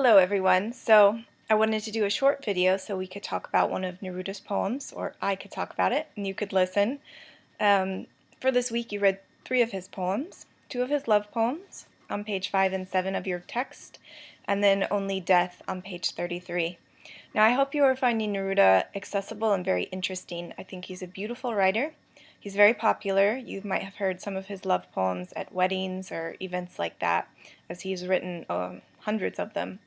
Hello everyone. So I wanted to do a short video so we could talk about one of Neruda's poems, or I could talk about it and you could listen. For this week you read 3 of his poems, 2 of his love poems on page 5 and 7 of your text, and then Only Death on page 33. Now I hope you are finding Neruda accessible and very interesting. I think he's a beautiful writer. He's very popular. You might have heard some of his love poems at weddings or events like that, as he's written hundreds of them.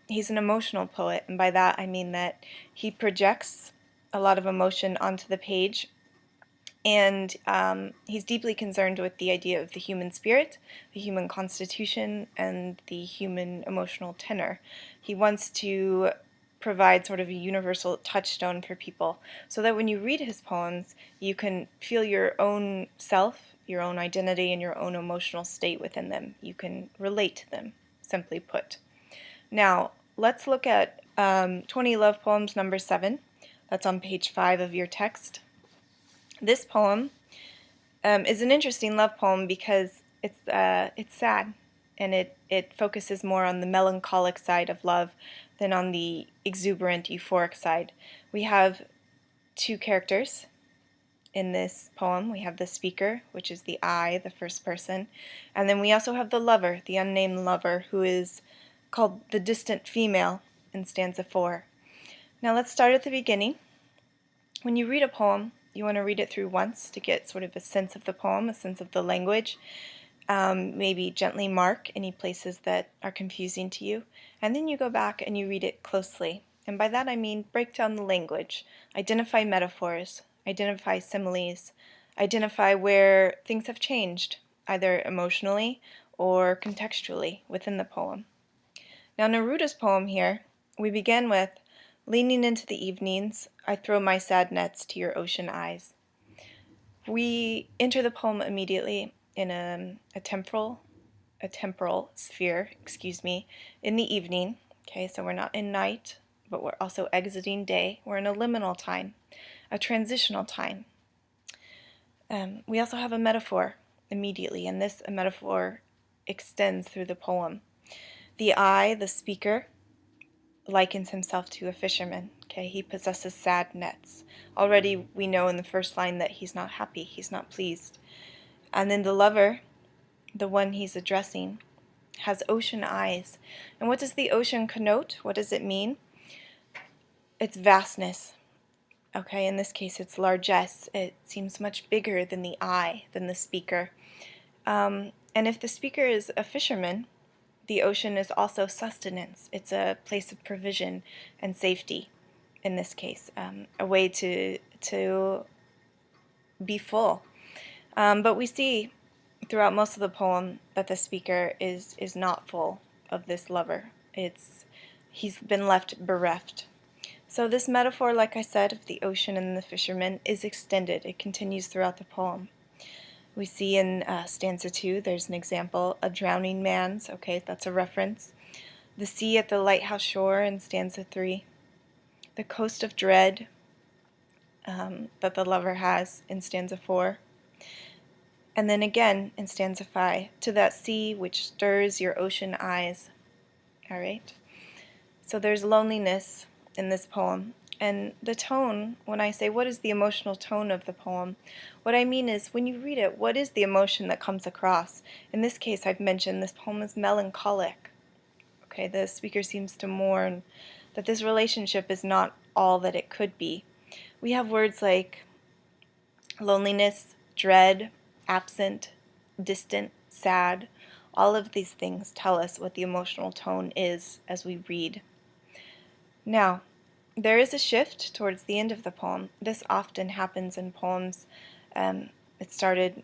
He's an emotional poet, and by that I mean that he projects a lot of emotion onto the page, and he's deeply concerned with the idea of the human spirit, the human constitution, and the human emotional tenor. He wants to provide sort of a universal touchstone for people, so that when you read his poems, you can feel your own self, your own identity, and your own emotional state within them. You can relate to them, simply put. Now, let's look at 20 Love Poems number 7. That's on page 5 of your text. This poem is an interesting love poem because it's sad, and it focuses more on the melancholic side of love than on the exuberant, euphoric side. We have 2 characters in this poem. We have the speaker, which is the I, the first person, and then we also have the lover, the unnamed lover, who is called the distant female in stanza 4. Now let's start at the beginning. When you read a poem, you want to read it through once to get sort of a sense of the poem, a sense of the language. Maybe gently mark any places that are confusing to you, and then you go back and you read it closely. And by that I mean break down the language, identify metaphors, identify similes, identify where things have changed, either emotionally or contextually within the poem. Now Neruda's poem here, we begin with, leaning into the evenings, I throw my sad nets to your ocean eyes. We enter the poem immediately in a temporal sphere, in the evening. Okay, so we're not in night, but we're also exiting day. We're in a liminal time, a transitional time. We also have a metaphor immediately, and this metaphor extends through the poem. The I, the speaker, likens himself to a fisherman. Okay, he possesses sad nets. Already we know in the first line that he's not happy, he's not pleased. And then the lover, the one he's addressing, has ocean eyes. And what does the ocean connote? What does it mean? It's vastness. Okay, in this case it's largesse. It seems much bigger than the I, than the speaker. And if the speaker is a fisherman, the ocean is also sustenance. It's a place of provision and safety, in this case, a way to be full. But we see throughout most of the poem that the speaker is not full of this lover. He's been left bereft. So this metaphor, like I said, of the ocean and the fisherman is extended. It continues throughout the poem. We see in stanza 2, there's an example, a drowning man's, okay, that's a reference. The sea at the lighthouse shore in stanza 3. The coast of dread that the lover has in stanza 4. And then again in stanza 5, to that sea which stirs your ocean eyes. All right? So there's loneliness in this poem. And the tone, when I say what is the emotional tone of the poem, what I mean is when you read it, what is the emotion that comes across? In this case, I've mentioned this poem is melancholic. Okay, the speaker seems to mourn that this relationship is not all that it could be. We have words like loneliness, dread, absent, distant, sad. All of these things tell us what the emotional tone is as we read. Now, there is a shift towards the end of the poem. This often happens in poems. It started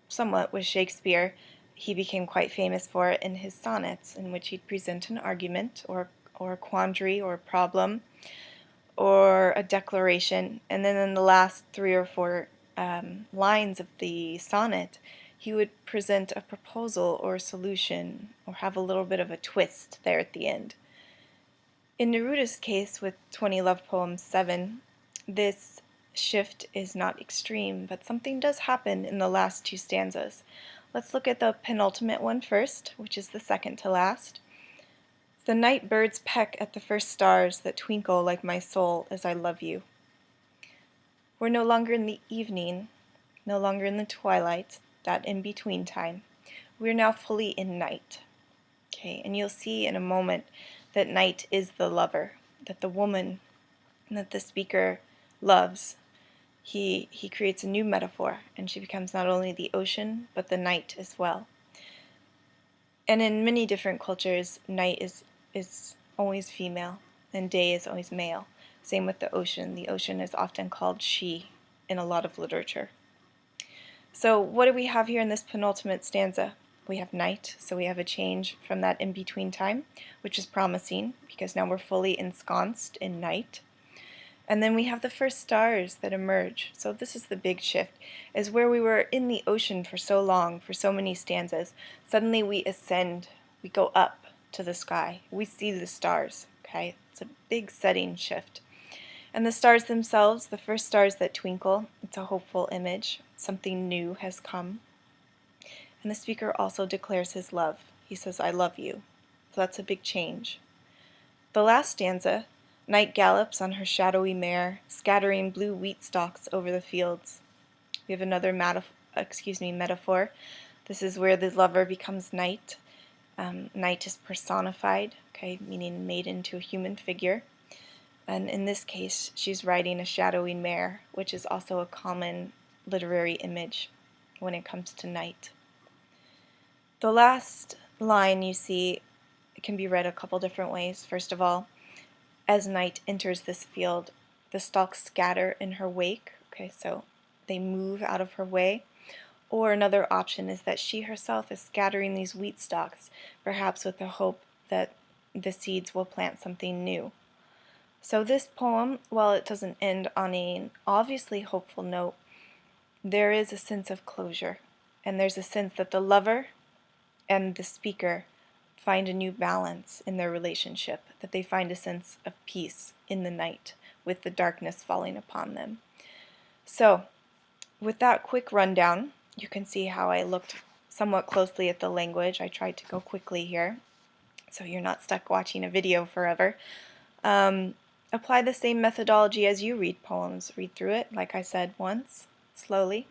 somewhat with Shakespeare. He became quite famous for it in his sonnets, in which he'd present an argument or a quandary or a problem or a declaration, and then in the last 3 or 4 lines of the sonnet, he would present a proposal or a solution or have a little bit of a twist there at the end. In Neruda's case with 20 Love Poems 7, this shift is not extreme, but something does happen in the last 2 stanzas. Let's look at the penultimate one first, which is the second to last. The night birds peck at the first stars that twinkle like my soul as I love you. We're no longer in the evening, no longer in the twilight, that in-between time. We're now fully in night. Okay, and you'll see in a moment that night is the lover, that the woman that the speaker loves. He creates a new metaphor, and she becomes not only the ocean, but the night as well. And in many different cultures, night is always female, and day is always male. Same with the ocean. The ocean is often called she in a lot of literature. So what do we have here in this penultimate stanza? We have night, so we have a change from that in-between time, which is promising, because now we're fully ensconced in night. And then we have the first stars that emerge. So this is the big shift, is where we were in the ocean for so long, for so many stanzas. Suddenly we ascend, we go up to the sky. We see the stars, okay? It's a big setting shift. And the stars themselves, the first stars that twinkle, it's a hopeful image. Something new has come. And the speaker also declares his love. He says, I love you. So that's a big change. The last stanza, night gallops on her shadowy mare, scattering blue wheat stalks over the fields. We have another metaphor. This is where the lover becomes night. Night is personified, okay, meaning made into a human figure. And in this case, she's riding a shadowy mare, which is also a common literary image when it comes to night. The last line you see can be read a couple different ways. First of all, as night enters this field, the stalks scatter in her wake, okay, so they move out of her way. Or another option is that she herself is scattering these wheat stalks, perhaps with the hope that the seeds will plant something new. So this poem, while it doesn't end on an obviously hopeful note, there is a sense of closure, and there's a sense that the lover and the speaker find a new balance in their relationship, that they find a sense of peace in the night with the darkness falling upon them. So, with that quick rundown, you can see how I looked somewhat closely at the language. I tried to go quickly here, so you're not stuck watching a video forever. Apply the same methodology as you read poems. Read through it, like I said once, slowly,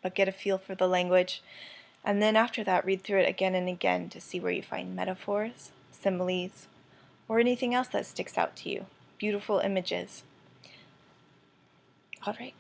but get a feel for the language. And then after that, read through it again and again to see where you find metaphors, similes, or anything else that sticks out to you. Beautiful images. All right.